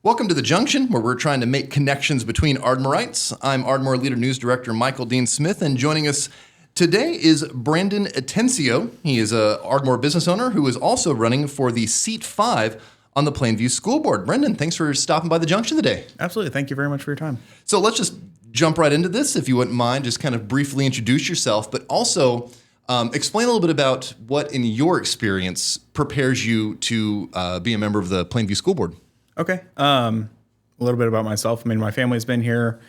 Welcome to the Junction, where we're trying to make connections between Ardmorites. I'm Ardmore Leader News Director Michael Dean Smith, and joining us today is Brendan Atencio. He is a Ardmore business owner who is also running for the seat 5 on the Plainview School Board. Brendan, thanks for stopping by the Junction today. Absolutely. Thank you very much for your time. So let's just jump right into this, if you wouldn't mind. Just kind of briefly introduce yourself, but also explain a little bit about what, in your experience, prepares you to be a member of the Plainview School Board. Okay. A little bit about myself. I mean, my family's been here.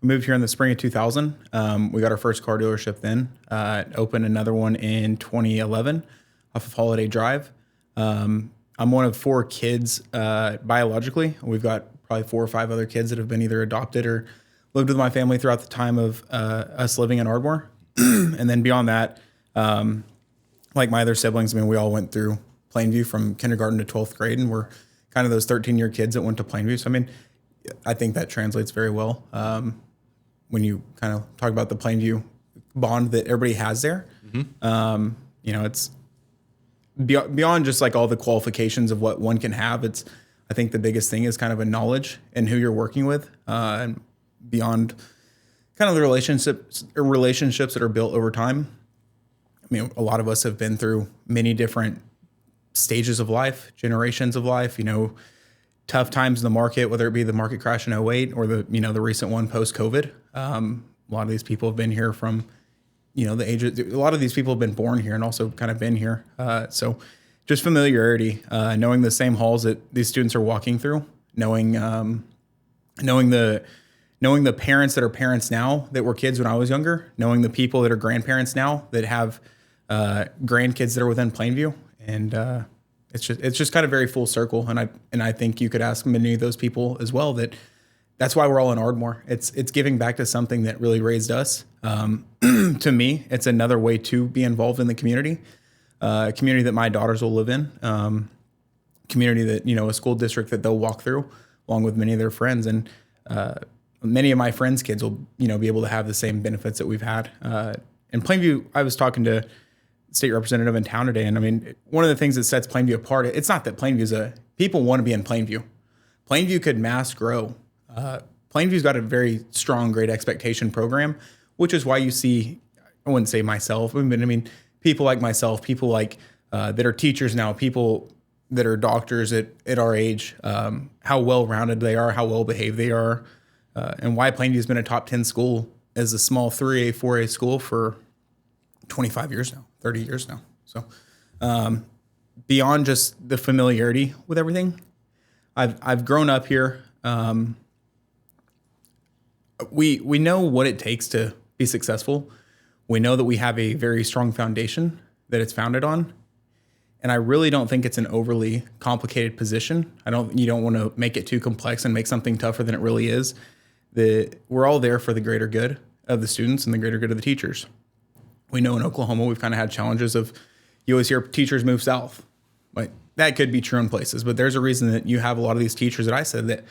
We moved here in the spring of 2000. We got our first car dealership then. Opened another one in 2011 off of Holiday Drive. I'm one of 4 kids biologically. We've got probably 4 or 5 other kids that have been either adopted or lived with my family throughout the time of us living in Ardmore. And then beyond that, like my other siblings, I mean, we all went through Plainview from kindergarten to 12th grade, and we're kind of those 13-year kids that went to Plainview. So, I mean, I think that translates very well when you kind of talk about the Plainview bond that everybody has there. Mm-hmm. You know, it's beyond just like all the qualifications of what one can have. I think the biggest thing is kind of a knowledge and who you're working with, and beyond kind of the relationships that are built over time. I mean, a lot of us have been through many different stages of life, generations of life, you know, tough times in the market, whether it be the market crash in 2008 or the recent one post-COVID. A lot of these people have been here from, the age of, a lot of these people have been born here and also kind of been here. So just familiarity, knowing the same halls that these students are walking through, knowing the parents that are parents now that were kids when I was younger, knowing the people that are grandparents now that have grandkids that are within Plainview. And it's just kind of very full circle, and I think you could ask many of those people as well that's why we're all in Ardmore. It's giving back to something that really raised us. To me, it's another way to be involved in the community, a community that my daughters will live in, community that a school district that they'll walk through, along with many of their friends, and many of my friends' kids will be able to have the same benefits that we've had. In Plainview, I was talking to state representative in town today. And I mean, one of the things that sets Plainview apart, it's not that people want to be in Plainview. Plainview could mass grow. Plainview's got a very strong, great expectation program, which is why you see, I wouldn't say myself, but I mean, people like myself, people like that are teachers now, people that are doctors at our age, how well-rounded they are, how well-behaved they are, and why Plainview's been a top 10 school as a small 3A, 4A school for 25 years now. 30 years now. So beyond just the familiarity with everything, I've grown up here. We know what it takes to be successful. We know that we have a very strong foundation that it's founded on. And I really don't think it's an overly complicated position. You don't want to make it too complex and make something tougher than it really is. We're all there for the greater good of the students and the greater good of the teachers. We know in Oklahoma, we've kind of had challenges of, you always hear teachers move south. Like, that could be true in places, but there's a reason that you have a lot of these teachers that I said that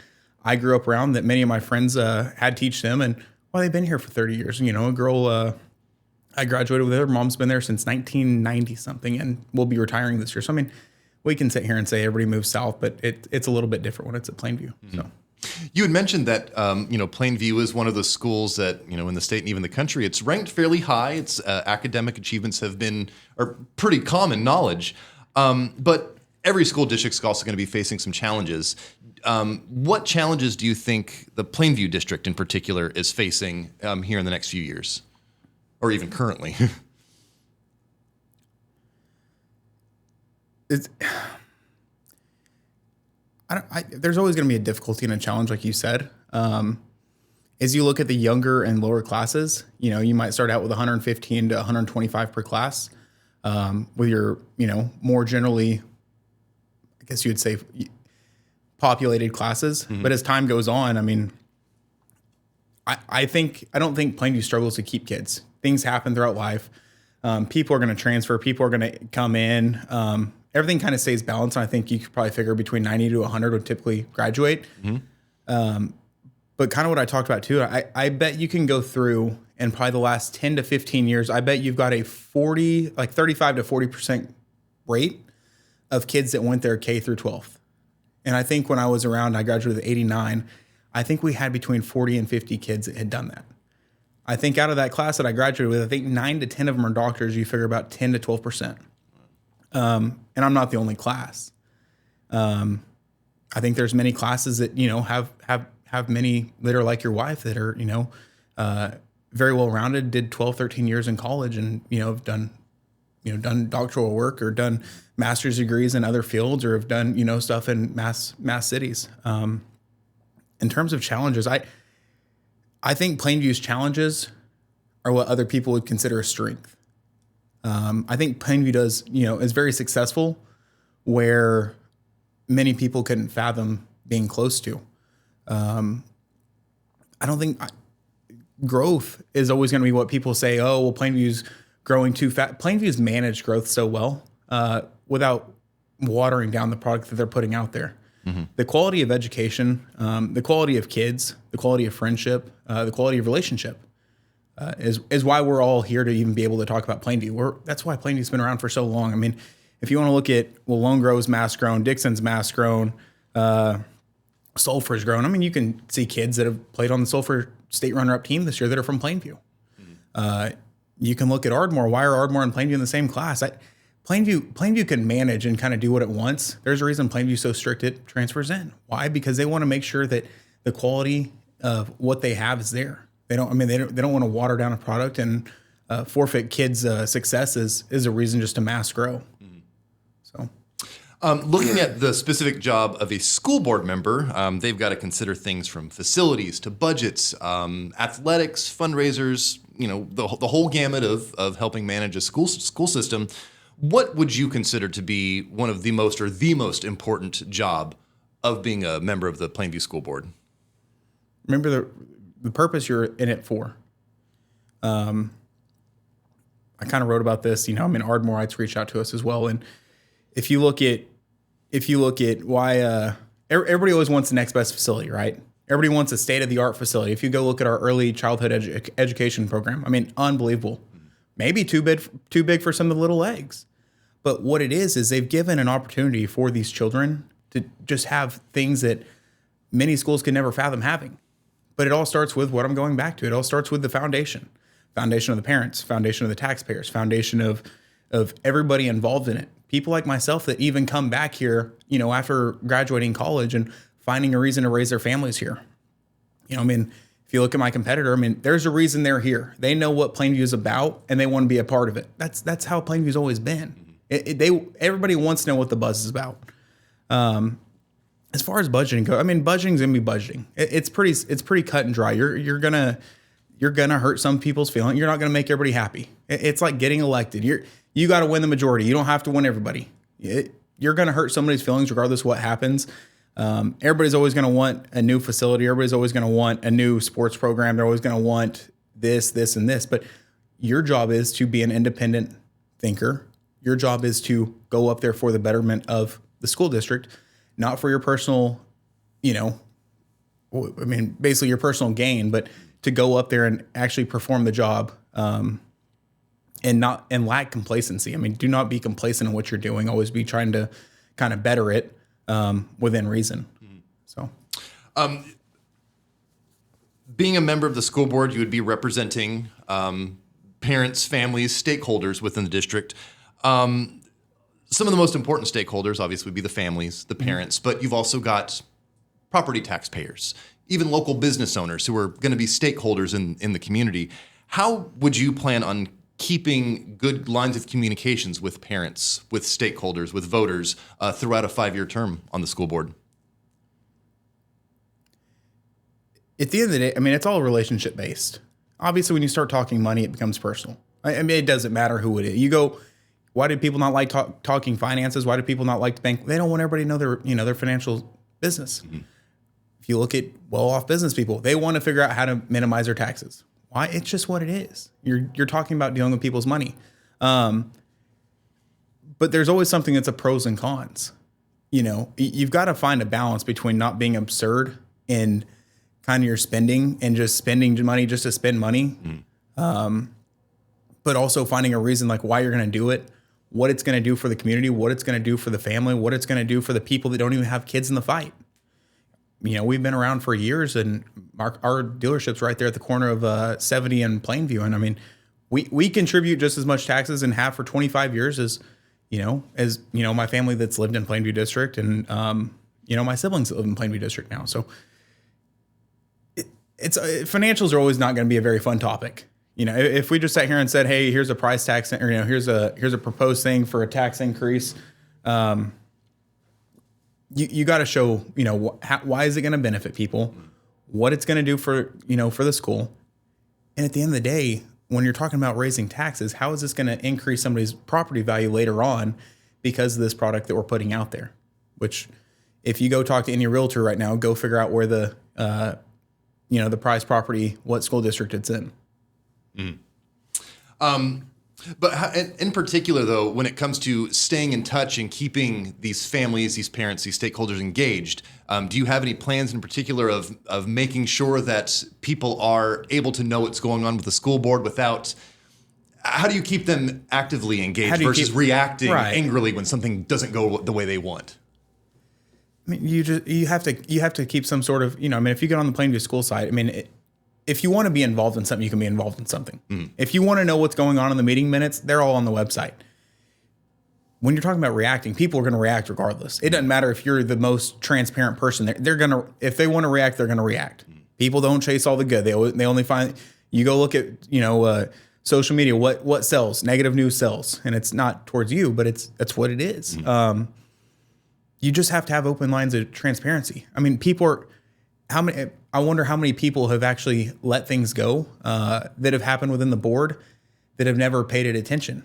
I grew up around, that many of my friends had teach them, and they've been here for 30 years. A girl I graduated with, her mom's been there since 1990 something, and will be retiring this year. So I mean, we can sit here and say everybody moves south, but it's a little bit different when it's at Plainview. Mm-hmm. So. You had mentioned that, Plainview is one of the schools that, in the state and even the country, it's ranked fairly high. Its academic achievements are pretty common knowledge. But every school district is also going to be facing some challenges. What challenges do you think the Plainview district in particular is facing here in the next few years, or even currently? There's always going to be a difficulty and a challenge, like you said. As you look at the younger and lower classes, you might start out with 115 to 125 per class. With your, more generally, I guess you would say, populated classes. Mm-hmm. But as time goes on, I mean, I don't think Plainview struggles to keep kids. Things happen throughout life. People are going to transfer. People are going to come in. Everything kind of stays balanced. And I think you could probably figure between 90 to 100 would typically graduate. Mm-hmm. But kind of what I talked about too, I bet you can go through, and probably the last 10 to 15 years, I bet you've got a 35 to 40% rate of kids that went there K through 12th. And I think when I was around, I graduated in 89, I think we had between 40 and 50 kids that had done that. I think out of that class that I graduated with, I think 9 to 10 of them are doctors. You figure about 10 to 12%. And I'm not the only class. I think there's many classes that, have many that are like your wife that are, very well-rounded, did 12, 13 years in college and, have done doctoral work or done master's degrees in other fields or have done, stuff in mass cities. In terms of challenges, I think Plainview's challenges are what other people would consider a strength. I think Plainview is very successful where many people couldn't fathom being close to. I don't think growth is always going to be what people say, oh, well, Plainview's growing too fast. Plainview's managed growth so well without watering down the product that they're putting out there. Mm-hmm. The quality of education, the quality of kids, the quality of friendship, the quality of relationship is why we're all here to even be able to talk about Plainview. That's why Plainview's been around for so long. I mean, if you want to look at, Lone Grove's mass grown, Dixon's mass grown, Sulphur's grown. I mean, you can see kids that have played on the Sulphur state runner-up team this year that are from Plainview. Mm-hmm. You can look at Ardmore. Why are Ardmore and Plainview in the same class? Plainview can manage and kind of do what it wants. There's a reason Plainview's so strict it transfers in. Why? Because they want to make sure that the quality of what they have is there. They don't want to water down a product and forfeit kids' success is a reason just to mass grow. Mm-hmm. So. Looking at the specific job of a school board member, they've got to consider things from facilities to budgets, athletics, fundraisers, the whole gamut of helping manage a school system. What would you consider to be one of the most important job of being a member of the Plainview School Board? Remember the purpose you're in it for. I kind of wrote about this, Ardmoreites reached out to us as well. And if you look at why everybody always wants the next best facility, right? Everybody wants a state-of-the-art facility. If you go look at our early childhood education program, unbelievable. Maybe too big for some of the little legs. But what it is they've given an opportunity for these children to just have things that many schools could never fathom having. But it all starts with what I'm going back to. It all starts with the foundation of the parents, foundation of the taxpayers, foundation of everybody involved in it. People like myself that even come back here, after graduating college and finding a reason to raise their families here. If you look at my competitor, there's a reason they're here. They know what Plainview is about and they want to be a part of it. That's how Plainview's always been. Everybody wants to know what the buzz is about. As far as budgeting goes, budgeting's gonna be budgeting. It's pretty cut and dry. You're gonna hurt some people's feelings. You're not gonna make everybody happy. It's like getting elected. You got to win the majority. You don't have to win everybody. You're gonna hurt somebody's feelings regardless of what happens. Everybody's always gonna want a new facility. Everybody's always gonna want a new sports program. They're always gonna want this, and this. But your job is to be an independent thinker. Your job is to go up there for the betterment of the school district, not for your personal, basically your personal gain, but to go up there and actually perform the job, and lack complacency. Do not be complacent in what you're doing. Always be trying to kind of better it within reason. Mm-hmm. So, being a member of the school board, you would be representing parents, families, stakeholders within the district. Some of the most important stakeholders, obviously, would be the families, the parents, but you've also got property taxpayers, even local business owners who are going to be stakeholders in the community. How would you plan on keeping good lines of communications with parents, with stakeholders, with voters throughout a 5-year term on the school board? At the end of the day, it's all relationship based. Obviously, when you start talking money, it becomes personal. It doesn't matter who it is. You go, why do people not like talking finances? Why do people not like to bank? They don't want everybody to know their financial business. Mm-hmm. If you look at well-off business people, they want to figure out how to minimize their taxes. Why? It's just what it is. You're talking about dealing with people's money. But there's always something that's a pros and cons. You've got to find a balance between not being absurd in kind of your spending and just spending money just to spend money. Mm. But also finding a reason like why you're going to do it, what it's going to do for the community, what it's going to do for the family, what it's going to do for the people that don't even have kids in the fight. We've been around for years, and our dealership's right there at the corner of 70 and Plainview. And I mean, we contribute just as much taxes and have for 25 years as my family that's lived in Plainview District, and my siblings that live in Plainview District now. So financials are always not going to be a very fun topic. If we just sat here and said, "Hey, here's a price tax," or here's a proposed thing for a tax increase, you got to show why is it going to benefit people, what it's going to do for the school, and at the end of the day, when you're talking about raising taxes, how is this going to increase somebody's property value later on because of this product that we're putting out there? Which, if you go talk to any realtor right now, go figure out where the prize property, what school district it's in. But in particular, though, when it comes to staying in touch and keeping these families, these parents, these stakeholders engaged, do you have any plans in particular of making sure that people are able to know what's going on with the school board without? How do you keep them actively engaged versus reacting angrily when something doesn't go the way they want? I mean, you have to keep some sort of if you get on the Plainview school site, if you want to be involved in something, you can be involved in something. If you want to know what's going on in the meeting minutes, they're all on the website. When you're talking about reacting, people are going to react regardless. It doesn't matter if you're the most transparent person. They're going to, if they want to react, they're going to react. People don't chase all the good. They only find, you go look at, social media, what sells, negative news sells. And it's not towards you, but that's what it is. You just have to have open lines of transparency. I mean, I wonder how many people have actually let things go that have happened within the board that have never paid it attention.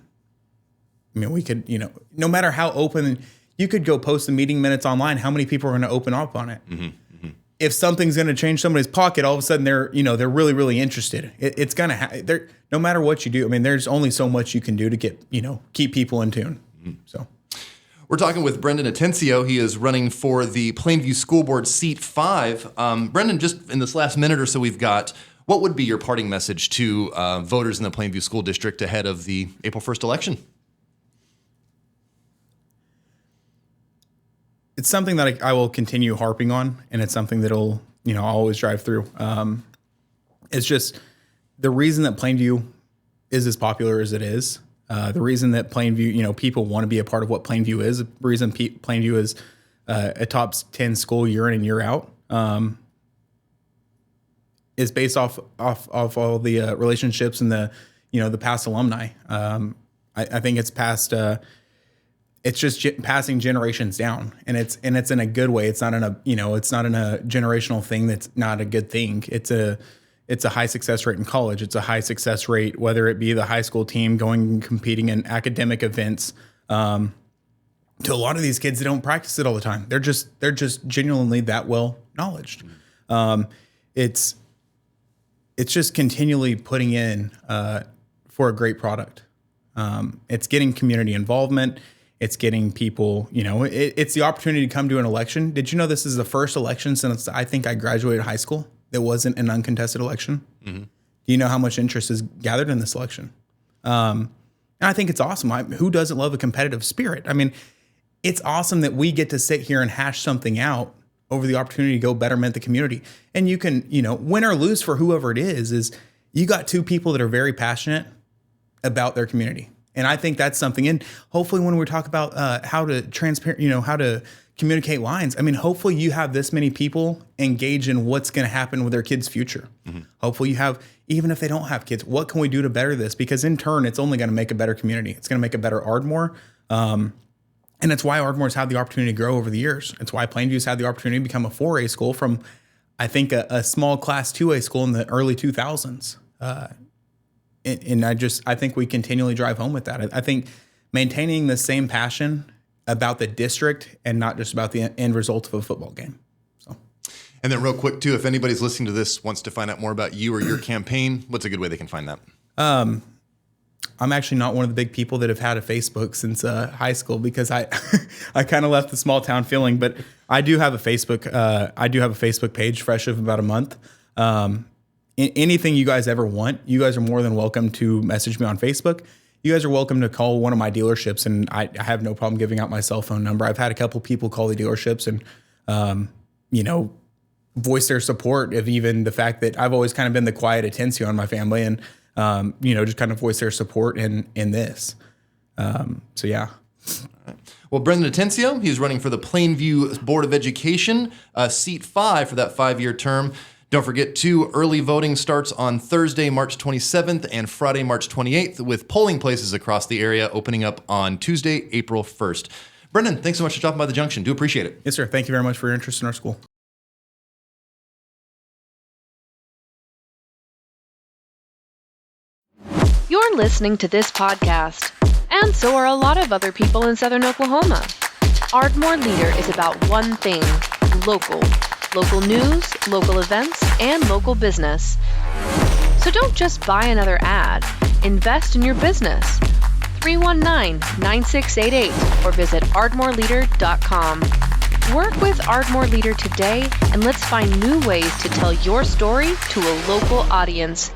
I mean, we could, no matter how open, you could go post the meeting minutes online. How many people are going to open up on it? If something's going to change somebody's pocket, all of a sudden they're really, really interested. It's going to no matter what you do. I mean, there's only so much you can do to get, keep people in tune. So. We're talking with Brendan Atencio. He is running for the Plainview School Board Seat 5. Brendan, just in this last minute or so we've got, what would be your parting message to voters in the Plainview School District ahead of the April 1st election? It's something that I will continue harping on, and it's something that'll, I'll always drive through. It's just the reason that Plainview is as popular as it is. The reason that Plainview, people want to be a part of what Plainview is, the reason Plainview is a top 10 school year in and year out, is based off all the relationships and the past alumni. I think it's past. It's just passing generations down, and it's in a good way. It's not in a generational thing that's not a good thing. It's a high success rate in college. It's a high success rate, whether it be the high school team going and competing in academic events. To a lot of these kids that don't practice it all the time, they're just genuinely that well knowledged. It's just continually putting in for a great product. It's getting community involvement. It's getting people. It's the opportunity to come to an election. Did you know this is the first election since I think I graduated high school that wasn't an uncontested election? Do you know how much interest is gathered in this election? And I think it's awesome. Who doesn't love a competitive spirit? I mean, it's awesome that we get to sit here and hash something out over the opportunity to go betterment the community. And you can, win or lose for whoever it is you got two people that are very passionate about their community. And I think that's something. And hopefully when we talk about how to how to communicate lines, I mean, hopefully you have this many people engage in what's going to happen with their kids' future. Hopefully you have, even if they don't have kids, what can we do to better this? Because in turn, it's only going to make a better community. It's going to make a better Ardmore. And it's why Ardmore's had the opportunity to grow over the years. It's why Plainview's had the opportunity to become a 4A school from, I think, a small class 2A school in the early 2000s. And I think we continually drive home with that. I think maintaining the same passion about the district and not just about the end result of a football game. So, and then real quick too, if anybody's listening to this wants to find out more about you or your campaign, what's a good way they can find that? I'm actually not one of the big people that have had a Facebook since high school because I kind of left the small town feeling, but I do have a Facebook. I do have a Facebook page, fresh of about a month. Anything you guys ever want, you guys are more than welcome to message me on Facebook. you guys are welcome to call one of my dealerships, and I have no problem giving out my cell phone number. I've had a couple people call the dealerships and, voice their support of even the fact that I've always kind of been the quiet Atencio in my family, and, just kind of voice their support in this. So yeah. Well, Brendan Atencio, he's running for the Plainview Board of Education, seat 5 for that 5-year term. Don't forget, too, early voting starts on Thursday, March 27th and Friday, March 28th, with polling places across the area opening up on Tuesday, April 1st. Brendan, thanks so much for stopping by the Junction. Do appreciate it. Yes, sir. Thank you very much for your interest in our school. You're listening to this podcast, and so are a lot of other people in Southern Oklahoma. Ardmore Leader is about one thing: local. Local news, local events, and local business. So don't just buy another ad. Invest in your business. 319-9688 or visit ardmoreleader.com. Work with Ardmore Leader today, and let's find new ways to tell your story to a local audience.